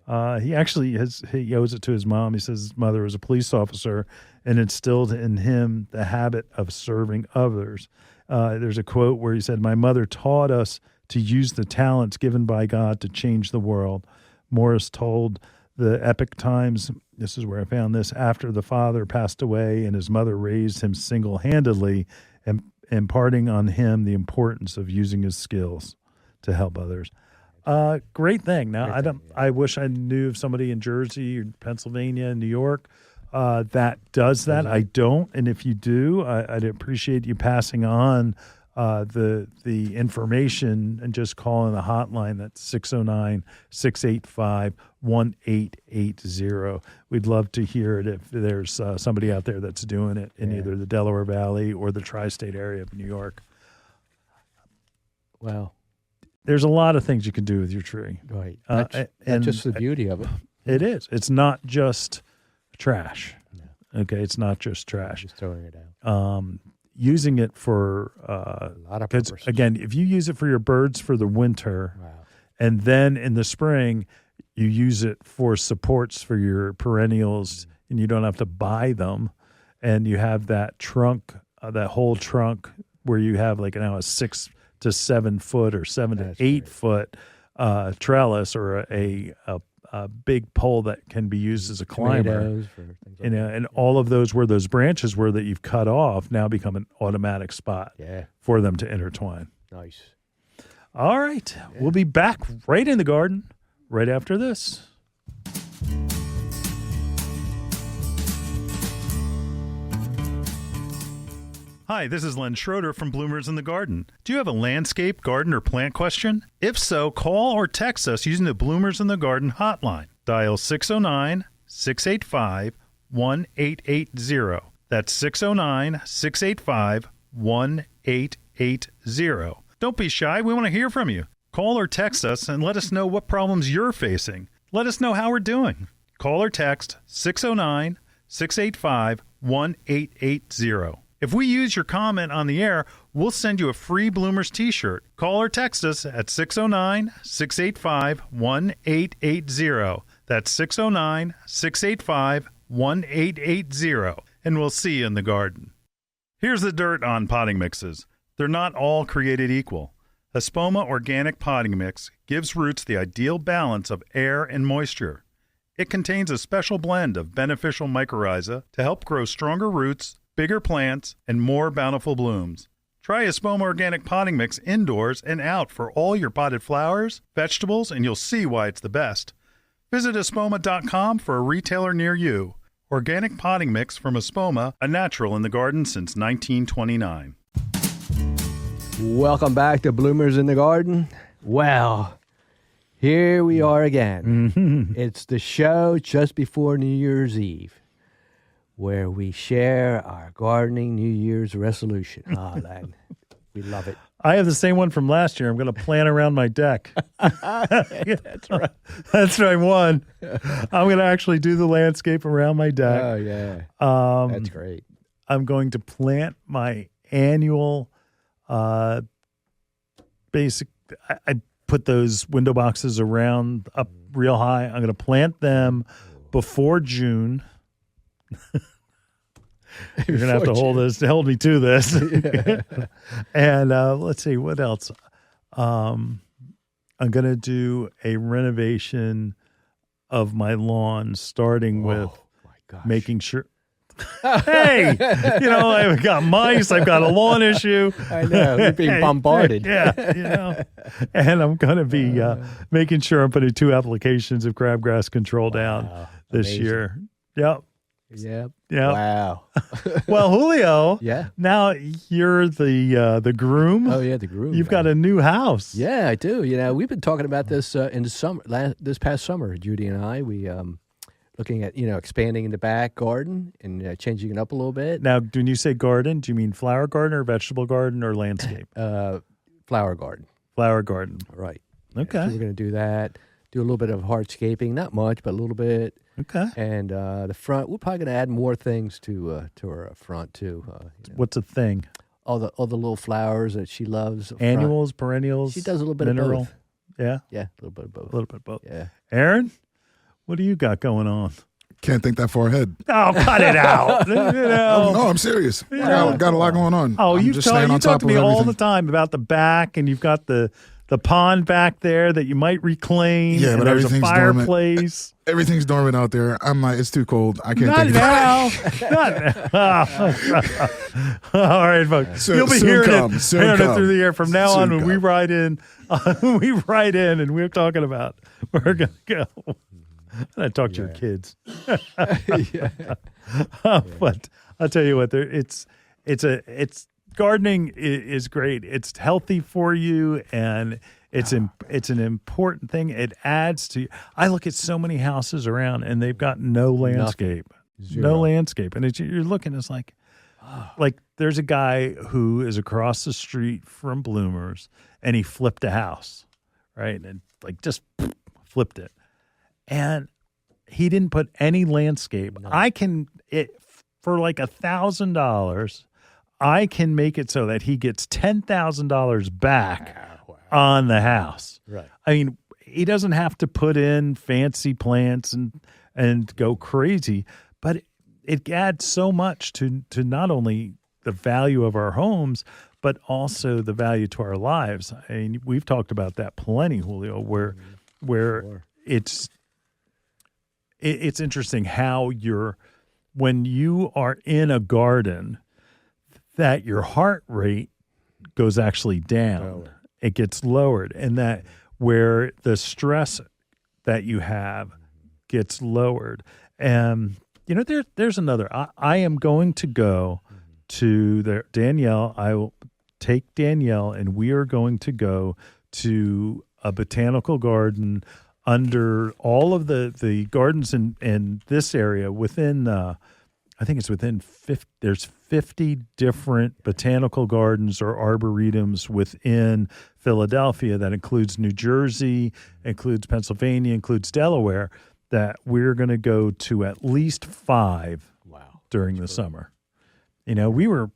He actually he owes it to his mom. He says his mother was a police officer and instilled in him the habit of serving others. There's a quote where he said, "My mother taught us to use the talents given by God to change the world." Morris told the Epic Times, this is where I found this, after the father passed away and his mother raised him single-handedly, and imparting on him the importance of using his skills to help others. Great thing. Now, I wish I knew of somebody in Jersey or Pennsylvania and New York that does that. I don't, and if you do, I'd appreciate you passing on the information and just calling the hotline. That's 609-685-1880. We'd love to hear it if there's somebody out there that's doing it in either the Delaware Valley or the tri-state area of New York. Well, there's a lot of things you can do with your tree. right. And That's just the beauty of it. It is. It's not just trash. No. Okay, it's not just trash. Just throwing it out. Using it for A lot of 'cause, purposes. again, if you use it for your birds for the winter, Wow. and then in the spring you use it for supports for your perennials, and you don't have to buy them, and you have that trunk, that whole trunk where you have like now a 6 to 7 foot or 7 That's to 8 great. foot trellis, or a big pole that can be used as a climber. Tomatoes for things like that. And all of those, where those branches were that you've cut off, now become an automatic spot Yeah. for them to intertwine. Nice. All right. We'll be back right in the garden right after this. Hi, this is Len Schroeder from Bloomers in the Garden. Do you have a landscape, garden, or plant question? If so, call or text us using the Bloomers in the Garden hotline. Dial 609-685-1880. That's 609-685-1880. Don't be shy. We want to hear from you. Call or text us and let us know what problems you're facing. Let us know how we're doing. Call or text 609-685-1880. If we use your comment on the air, we'll send you a free Bloomers t-shirt. Call or text us at 609-685-1880. That's 609-685-1880. And we'll see you in the garden. Here's the dirt on potting mixes. They're not all created equal. Espoma Organic Potting Mix gives roots the ideal balance of air and moisture. It contains a special blend of beneficial mycorrhiza to help grow stronger roots, bigger plants, and more bountiful blooms. Try Espoma Organic Potting Mix indoors and out for all your potted flowers, vegetables, and you'll see why it's the best. Visit espoma.com for a retailer near you. Organic potting mix from Espoma, a natural in the garden since 1929. Welcome back to Bloomers in the Garden. Well, here we are again. It's the show just before New Year's Eve, where we share our gardening New Year's resolution. Ah, Len, we love it. I have the same one from last year. I'm going to plant around my deck. That's right. That's right. One. I'm going to actually do the landscape around my deck. Oh, yeah. That's great. I'm going to plant my annual basic. I put those window boxes around up real high. I'm going to plant them before June. You're going to have to hold me to this. Yeah. And let's see, what else? I'm going to do a renovation of my lawn, starting with making sure. Hey, I've got mice. I've got a lawn issue. I know. You're being bombarded. Yeah, And I'm going to be making sure I'm putting 2 applications of crabgrass control down this year. Yep. Yep. Yeah. Wow. Well, Julio. Yeah. Now you're the groom. Oh yeah, the groom. You've got a new house. Yeah, I do. We've been talking about this in the summer. This past summer, Judy and I, we looking at expanding in the back garden and changing it up a little bit. Now, when you say garden, do you mean flower garden or vegetable garden or landscape? Flower garden. Flower garden. Right. Okay. So we're going to do that. Do a little bit of hardscaping, not much, but a little bit. Okay. And the front, we're probably going to add more things to our front too. What's a thing? All the little flowers that she loves. up Annuals, front. perennials. She does a little bit mineral. of both. Yeah. Yeah, a little bit of both. A little bit of both. Yeah. Aaron, what do you got going on? Can't think that far ahead. Oh, cut it out. No, I'm serious. I got a lot going on. Oh, I'm you just staying on talk top to of me all everything. the time about the back, and you've got the pond back there that you might reclaim. Yeah, and but there's a everything's dormant. fireplace. Everything's dormant out there. I'm like, it's too cold. I can't Not think now. Not now. All right, folks. Soon- You'll be soon hearing come. it, Soon hearing it come. through the air from now on Soon when we come. write in. And we're talking about we're gonna go. And I talk to your kids. But I'll tell you what, it's gardening is great. It's healthy for you, and it's an important thing. It adds to. I look at so many houses around, and they've got no landscape, no landscape, and you're looking. It's like there's a guy who is across the street from Bloomers, and he flipped a house, right, and just flipped it, and he didn't put any landscape. No. I can for $1,000. I can make it so that he gets $10,000 back on the house. Right. I mean, he doesn't have to put in fancy plants and go crazy, but it adds so much to not only the value of our homes, but also the value to our lives. I mean, we've talked about that plenty, Julio, where Sure. it's interesting how when you are in a garden, that your heart rate goes actually down. It gets lowered, and that where the stress that you have gets lowered. And there's another. I am going to go to Danielle. I will take Danielle, and we are going to go to a botanical garden under all of the gardens in this area within. I think it's within 50. There's 50 different botanical gardens or arboretums within Philadelphia. That includes New Jersey, includes Pennsylvania, includes Delaware. That we're going to go to at least 5 during the summer. We were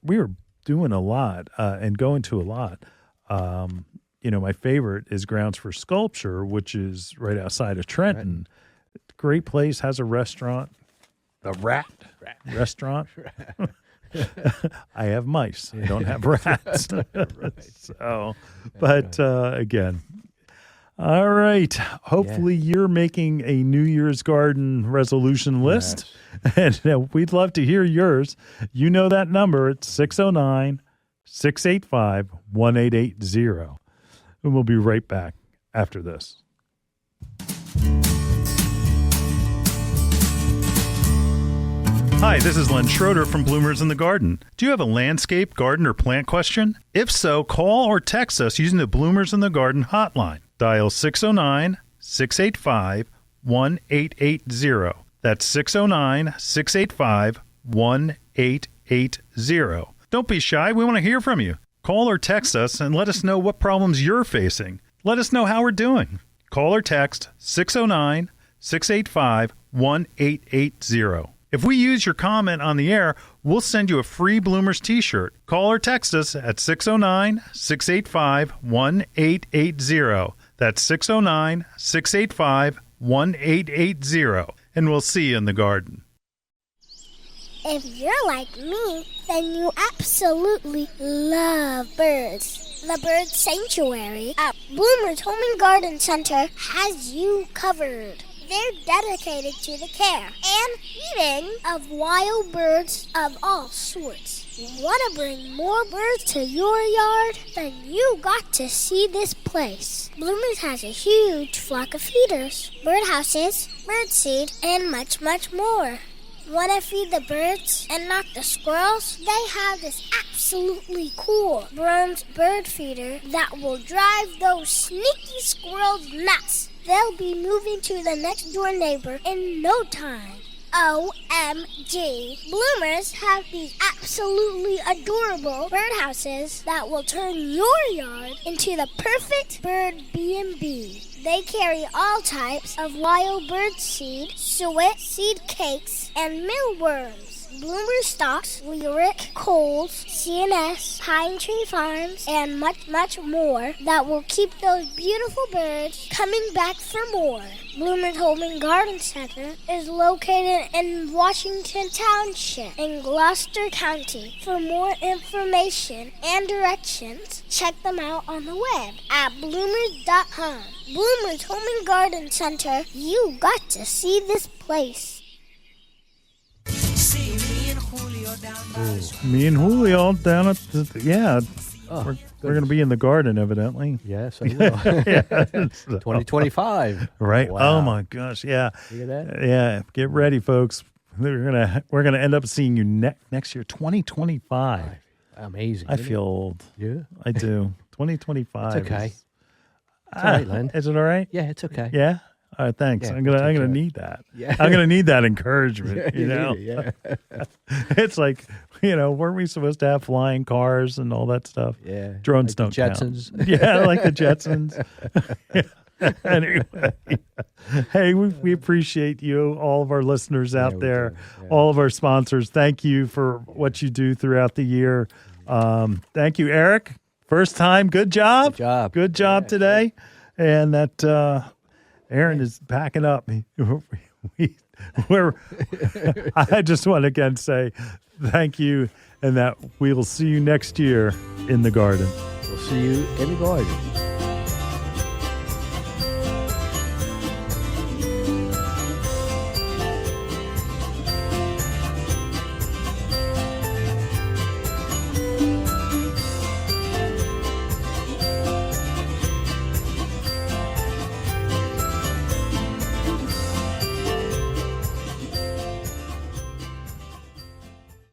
doing a lot and going to a lot. My favorite is Grounds for Sculpture, which is right outside of Trenton. Right. Great place, has a restaurant. The Rat Restaurant. I have mice. I don't have rats. So, but again, all right. Hopefully you're making a New Year's garden resolution list. Yes. And we'd love to hear yours. You know that number. It's 609-685-1880. And we'll be right back after this. Hi, this is Len Schroeder from Bloomers in the Garden. Do you have a landscape, garden, or plant question? If so, call or text us using the Bloomers in the Garden hotline. Dial 609-685-1880. That's 609-685-1880. Don't be shy. We want to hear from you. Call or text us and let us know what problems you're facing. Let us know how we're doing. Call or text 609-685-1880. If we use your comment on the air, we'll send you a free Bloomers t-shirt. Call or text us at 609-685-1880. That's 609-685-1880. And we'll see you in the garden. If you're like me, then you absolutely love birds. The Bird Sanctuary at Bloomer's Home and Garden Center has you covered. They're dedicated to the care and feeding of wild birds of all sorts. Want to bring more birds to your yard? Then you got to see this place. Bloomers has a huge flock of feeders, birdhouses, birdseed, and much, much more. Want to feed the birds and not the squirrels? They have this absolutely cool bronze bird feeder that will drive those sneaky squirrels nuts. They'll be moving to the next door neighbor in no time. OMG. Bloomers have these absolutely adorable birdhouses that will turn your yard into the perfect bird B&B. They carry all types of wild bird seed, suet, seed cakes, and mealworms. Bloomer stocks Lyric, Coles, CNS, Pine Tree Farms, and much, much more that will keep those beautiful birds coming back for more. Bloomer's Home and Garden Center is located in Washington Township in Gloucester County. For more information and directions, check them out on the web at bloomers.com. Bloomer's Home and Garden Center, you got to see this place. Me and Julio down at the, Oh, we're going to be in the garden, evidently. Yes, I will. Yeah. 2025. Right. Wow. Oh my gosh. Yeah. Look at that. Yeah. Get ready, folks. We're gonna end up seeing you next year, 2025. Amazing. I isn't feel old. it? Yeah. I do. 2025. It's okay. is- It's all right, Len. Is it all right? Yeah, it's okay. Yeah. All right. Thanks. Yeah, I'm gonna it's okay. need that. Yeah. I'm gonna need that encouragement. You know. Yeah. It's like, weren't we supposed to have flying cars and all that stuff? Yeah. Drones Like the don't Jetsons. count. Yeah, like the Jetsons. Anyway, hey, we appreciate you, all of our listeners out we there, do. Yeah. all of our sponsors. Thank you for what you do throughout the year. Thank you, Eric. First time. Good job. Good job. Good job today. And that Aaron is packing up. I just want to again say thank you, and that we will see you next year in the garden. We'll see you in the garden.